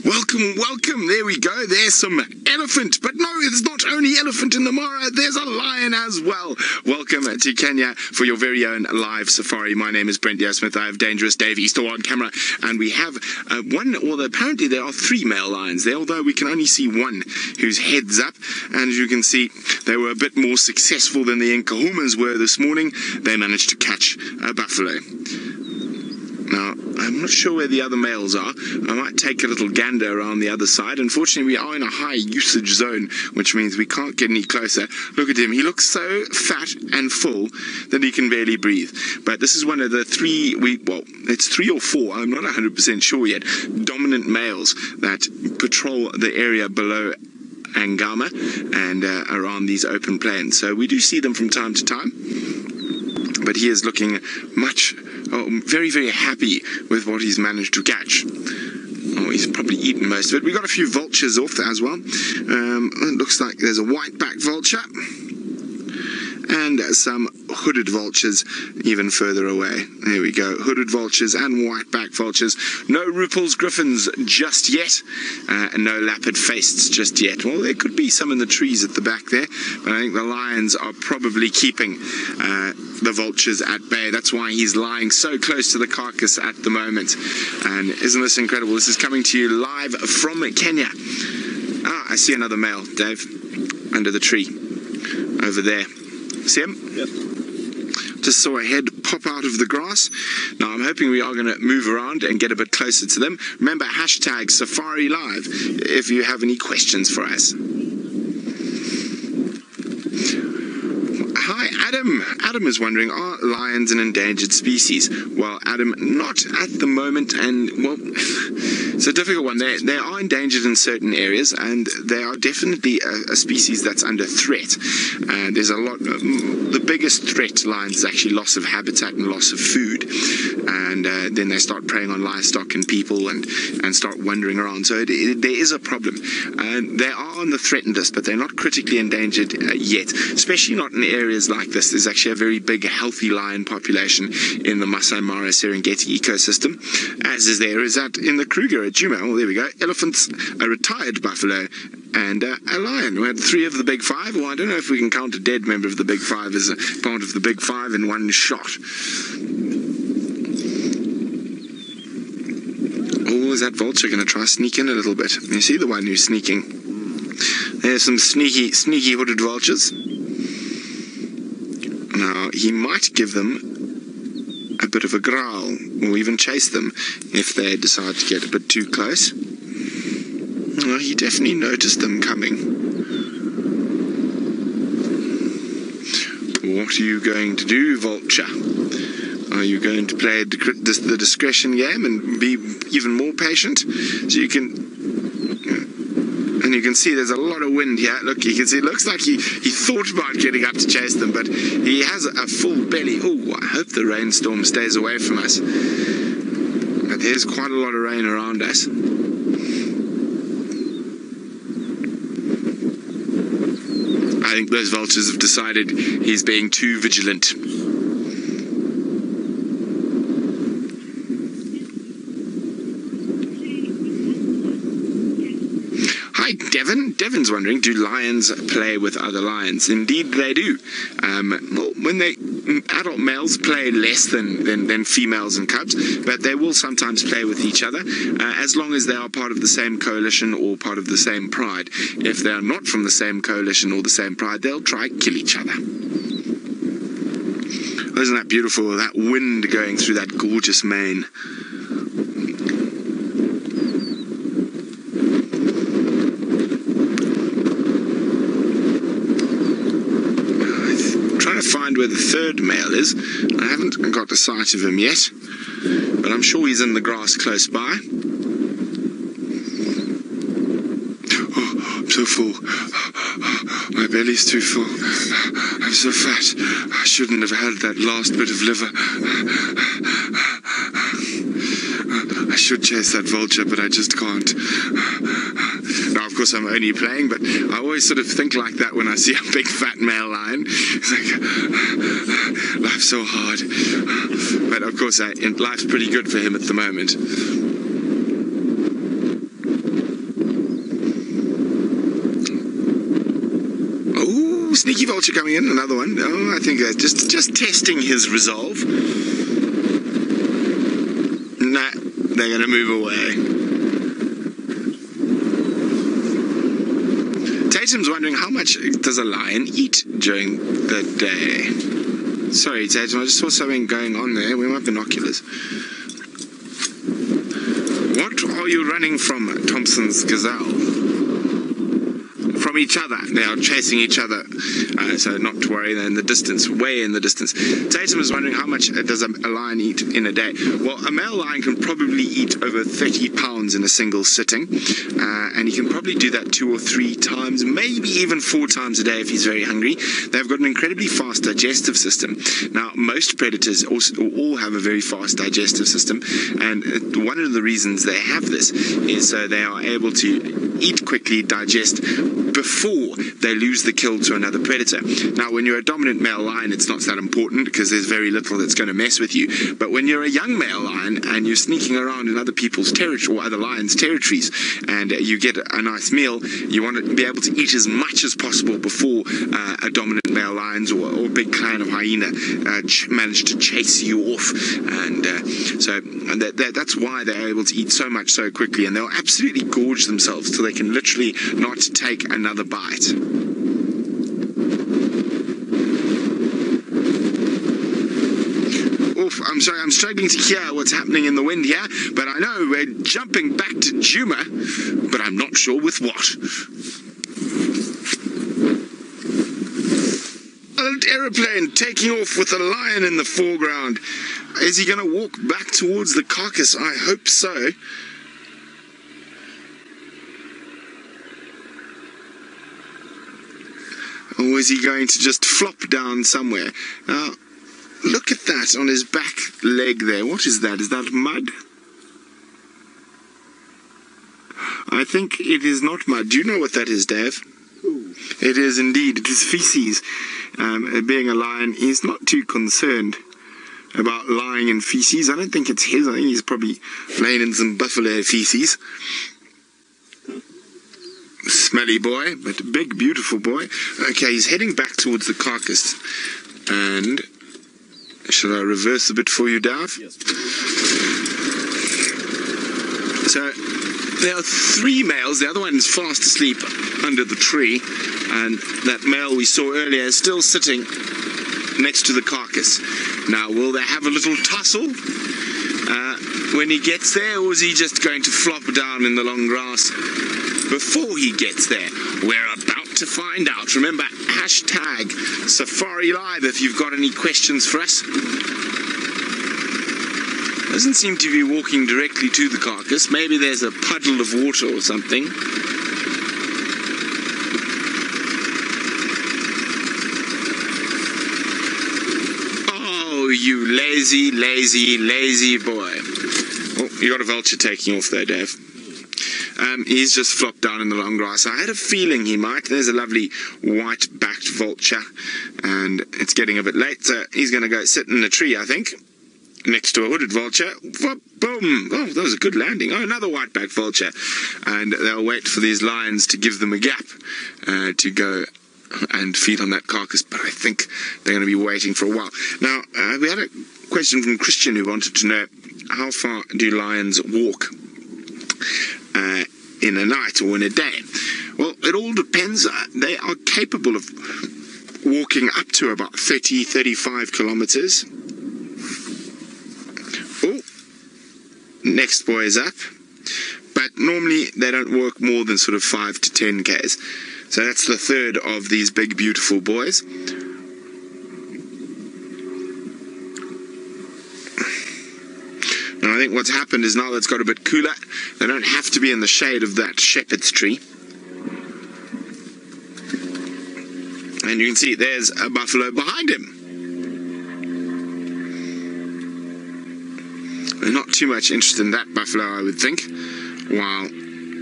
Welcome, welcome. There we go. There's some elephant. But no, it's not only elephant in the Mara. There's a lion as well. Welcome to Kenya for your very own live safari. My name is Brent Smith. I have Dangerous Dave Easter on camera. And we have apparently there are 3 male lions there, although we can only see one whose head's up. And as you can see, they were a bit more successful than the Nkahumas were this morning. They managed to catch a buffalo. Now, I'm not sure where the other males are. I might take a little gander around the other side. Unfortunately, we are in a high usage zone, which means we can't get any closer. Look at him. He looks so fat and full that he can barely breathe. But this is one of the 3, it's 3 or 4, I'm not 100% sure yet, dominant males that patrol the area below Angama and around these open plains. So we do see them from time to time. But he is looking very, very happy with what he's managed to catch. Oh, he's probably eaten most of it. We got a few vultures off as well. It looks like there's a white-backed vulture and some hooded vultures even further away. There we go, hooded vultures and white-backed vultures. No Ruppel's griffins just yet, and no lappet-faced just yet. Well, there could be some in the trees at the back there, but I think the lions are probably keeping the vultures at bay. That's why he's lying so close to the carcass at the moment. And isn't this incredible? This is coming to you live from Kenya. I see another male, Dave, under the tree over there. See him? Yep. Just saw a head pop out of the grass. Now I'm hoping we are going to move around and get a bit closer to them. Remember, hashtag Safari Live if you have any questions for us. Hi, Adam. Adam is wondering, are lions an endangered species? Well, Adam, not at the moment, and well, it's a difficult one. They are endangered in certain areas, and they are definitely a species that's under threat. There's a lot. The biggest threat to lions is actually loss of habitat and loss of food, and then they start preying on livestock and people, and start wandering around. So there is a problem. They are on the threatened list, but they're not critically endangered yet, especially not in areas like this. There's actually a very big healthy lion population in the Masai Mara Serengeti ecosystem, as is there is in the Kruger at Djuma. Well, there we go. Elephants, a retired buffalo, and a lion. We had 3 of the big 5. Well, I don't know if we can count a dead member of the big 5 as a part of the big 5 in one shot. Oh, is that vulture going to try to sneak in a little bit? You see the one who's sneaking. There's some sneaky hooded vultures. Now, he might give them a bit of a growl, or even chase them if they decide to get a bit too close. Well, he definitely noticed them coming. What are you going to do, Vulture? Are you going to play the discretion game and be even more patient? So you can... And you can see there's a lot of wind here. Look, you can see it looks like he thought about getting up to chase them, but he has a full belly. Oh, I hope the rainstorm stays away from us. But there's quite a lot of rain around us. I think those vultures have decided he's being too vigilant. Hi, Devon. Devon's wondering, do lions play with other lions? Indeed they do. Well, when adult males play less than females and cubs, but they will sometimes play with each other, as long as they are part of the same coalition or part of the same pride. If they are not from the same coalition or the same pride, they'll try to kill each other. Isn't that beautiful, that wind going through that gorgeous mane? To find where the 3rd male is. I haven't got a sight of him yet, but I'm sure he's in the grass close by. Oh, I'm so full. My belly's too full. I'm so fat. I shouldn't have had that last bit of liver. I should chase that vulture, but I just can't. Now, of course, I'm only playing, but I always sort of think like that when I see a big fat male lion. It's like, life's so hard. But of course, life's pretty good for him at the moment. sneaky vulture coming in, another one. Oh, I think just testing his resolve. Nah, they're going to move away. Tatum's wondering how much does a lion eat during the day? Sorry, Tatum, I just saw something going on there. Where are my binoculars? What are you running from, Thompson's gazelle? From each other. They are chasing each other. So not to worry, they're in the distance, way in the distance. Tatum is wondering how much does a lion eat in a day? Well, a male lion can probably eat over 30 pounds in a single sitting. And he can probably do that 2 or 3 times, maybe even 4 times a day if he's very hungry. They've got an incredibly fast digestive system. Now, most predators all have a very fast digestive system. And one of the reasons they have this is so they are able to eat quickly, digest before they lose the kill to another predator. Now, when you're a dominant male lion, it's not that important because there's very little that's going to mess with you. But when you're a young male lion and you're sneaking around in other people's territory or other lions' territories, and you get a nice meal, you want to be able to eat as much as possible before a dominant male lions or a big clan of hyena manage to chase you off. And so that's why they're able to eat so much so quickly, and they'll absolutely gorge themselves till they can literally not take another bite. Oof, I'm sorry, I'm struggling to hear what's happening in the wind here, but I know we're jumping back to Djuma, but I'm not sure with what. An aeroplane taking off with a lion in the foreground. Is he going to walk back towards the carcass? I hope so. Or is he going to just flop down somewhere? Now, look at that on his back leg there. What is that? Is that mud? I think it is not mud. Do you know what that is, Dave? Ooh. It is indeed. It is feces. Being a lion, he's not too concerned about lying in feces. I don't think it's his. I think he's probably laying in some buffalo feces. Smelly boy, but big, beautiful boy. Okay, he's heading back towards the carcass. And shall I reverse a bit for you, Dav? Yes. So there are 3 males. The other one is fast asleep under the tree, and that male we saw earlier is still sitting next to the carcass. Now, will they have a little tussle when he gets there, or is he just going to flop down in the long grass before he gets there? We're about to find out. Remember, hashtag Safari Live if you've got any questions for us. Doesn't seem to be walking directly to the carcass. Maybe there's a puddle of water or something. Oh, you lazy, lazy, lazy boy. Oh, you got a vulture taking off there, Dave. He's just flopped down in the long grass. I had a feeling he might. There's a lovely white-backed vulture, and it's getting a bit late, so he's going to go sit in a tree, I think, next to a hooded vulture. Boom! Oh, that was a good landing. Oh, another white-backed vulture. And they'll wait for these lions to give them a gap to go and feed on that carcass, but I think they're going to be waiting for a while. Now, we had a question from Christian who wanted to know, how far do lions walk in a night or in a day? Well, it all depends. They are capable of walking up to about 30-35 kilometers. Oh, next boy is up. But normally they don't walk more than sort of 5 to 10 k's. So that's the third of these big, beautiful boys. And I think what's happened is now that it's got a bit cooler, they don't have to be in the shade of that shepherd's tree. And you can see there's a buffalo behind him. There's not too much interest in that buffalo, I would think, while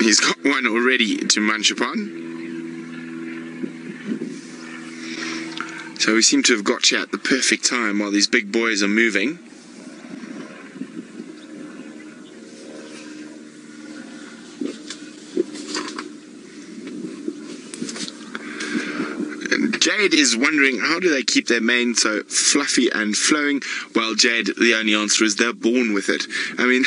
he's got one already to munch upon. So we seem to have got you at the perfect time while these big boys are moving. Jade is wondering, how do they keep their mane so fluffy and flowing? Well, Jade, the only answer is they're born with it. I mean,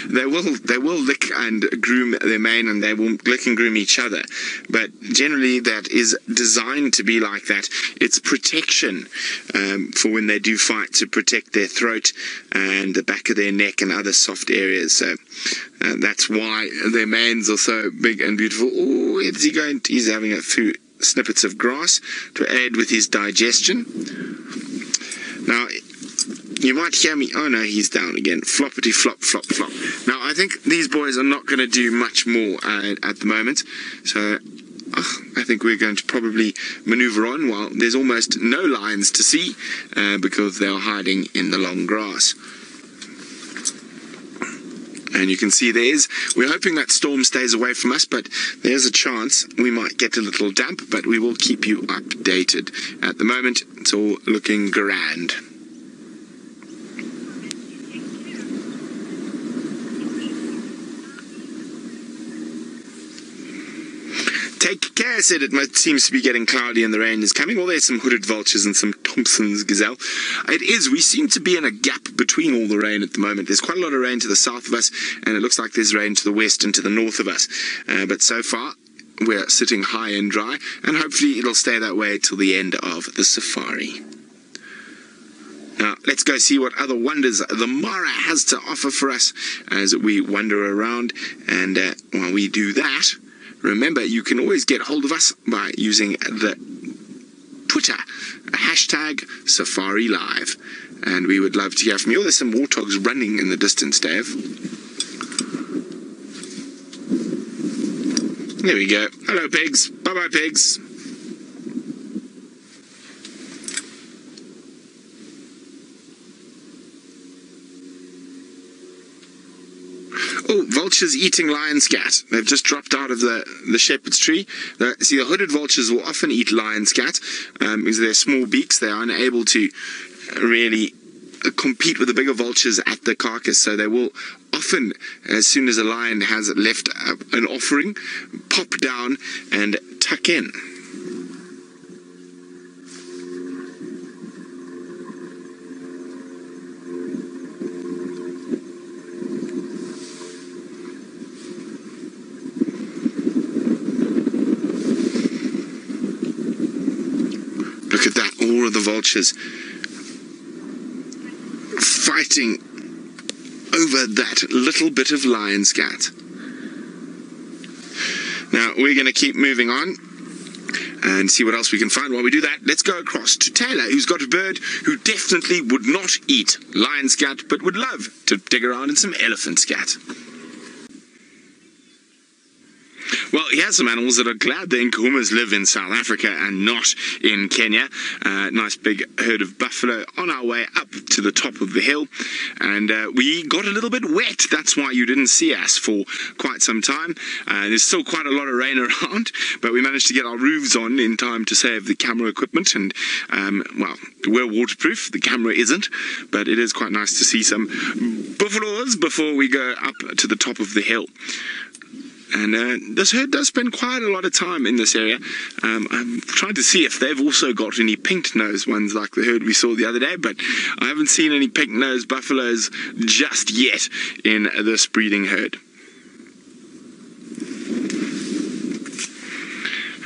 they will lick and groom their mane, and they will lick and groom each other. But generally, that is designed to be like that. It's protection for when they do fight, to protect their throat and the back of their neck and other soft areas. So that's why their manes are so big and beautiful. Oh, is he going? He's having a few snippets of grass to aid with his digestion. Now, you might hear me. Oh no, he's down again. Floppity flop, flop, flop. Now, I think these boys are not going to do much more at the moment. So I think we're going to probably maneuver on while there's almost no lions to see because they are hiding in the long grass. And you can see we're hoping that storm stays away from us, but there's a chance we might get a little damp, but we will keep you updated. At the moment, it's all looking grand. Take care, said it seems to be getting cloudy and the rain is coming. Well, there's some hooded vultures and some Thompson's gazelle. It is. We seem to be in a gap between all the rain at the moment. There's quite a lot of rain to the south of us, and it looks like there's rain to the west and to the north of us. But so far, we're sitting high and dry, and hopefully it'll stay that way till the end of the safari. Now, let's go see what other wonders the Mara has to offer for us as we wander around. And while we do that, remember, you can always get hold of us by using the Twitter, hashtag Safari Live. And we would love to hear from you. Oh, there's some warthogs running in the distance, Dave. There we go. Hello, pigs. Bye-bye, pigs. Oh, vultures eating lion scat. They've just dropped out of the shepherd's tree. See, the hooded vultures will often eat lion scat because they're small beaks. They are unable to really compete with the bigger vultures at the carcass. So they will often, as soon as a lion has left an offering, pop down and tuck in. Look at that, all of the vultures fighting over that little bit of lion scat. Now, we're going to keep moving on and see what else we can find. While we do that, let's go across to Taylor, who's got a bird who definitely would not eat lion scat, but would love to dig around in some elephant scat. Well, he has some animals that are glad the Nkuhumas live in South Africa and not in Kenya. Nice big herd of buffalo on our way up to the top of the hill. And we got a little bit wet. That's why you didn't see us for quite some time. There's still quite a lot of rain around, but we managed to get our roofs on in time to save the camera equipment. And, well, we're waterproof. The camera isn't, but it is quite nice to see some buffaloes before we go up to the top of the hill. And this herd does spend quite a lot of time in this area. I'm trying to see if they've also got any pink-nosed ones like the herd we saw the other day, but I haven't seen any pink-nosed buffaloes just yet in this breeding herd.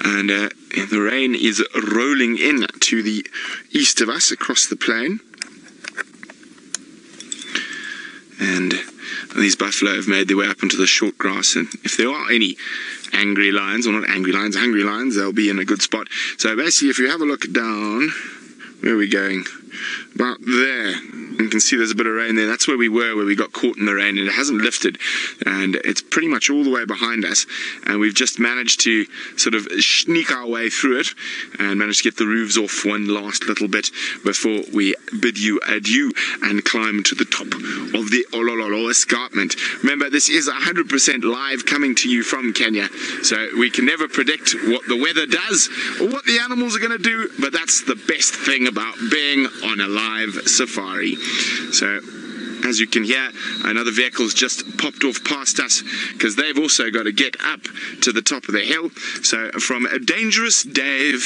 And the rain is rolling in to the east of us across the plain. And these buffalo have made their way up into the short grass, and if there are any angry lions, or not angry lions, hungry lions, they'll be in a good spot. So basically, if you have a look down, where are we going? About there. You can see there's a bit of rain there. That's where we were, where we got caught in the rain, and it hasn't lifted. And it's pretty much all the way behind us. And we've just managed to sort of sneak our way through it and managed to get the roofs off one last little bit before we bid you adieu and climb to the top of the Olololo escarpment. Remember, this is 100% live, coming to you from Kenya. So we can never predict what the weather does or what the animals are going to do, but that's the best thing about being on a live safari. So As you can hear, another vehicle's just popped off past us because they've also got to get up to the top of the hill. So from a Dangerous Dave,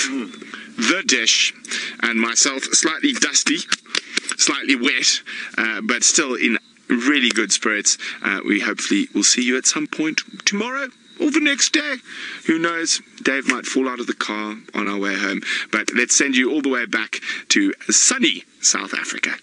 The Dish, and myself, slightly dusty, slightly wet, but still in really good spirits, we hopefully will see you at some point tomorrow or the next day. Who knows? Dave might fall out of the car on our way home. But let's send you all the way back to sunny South Africa.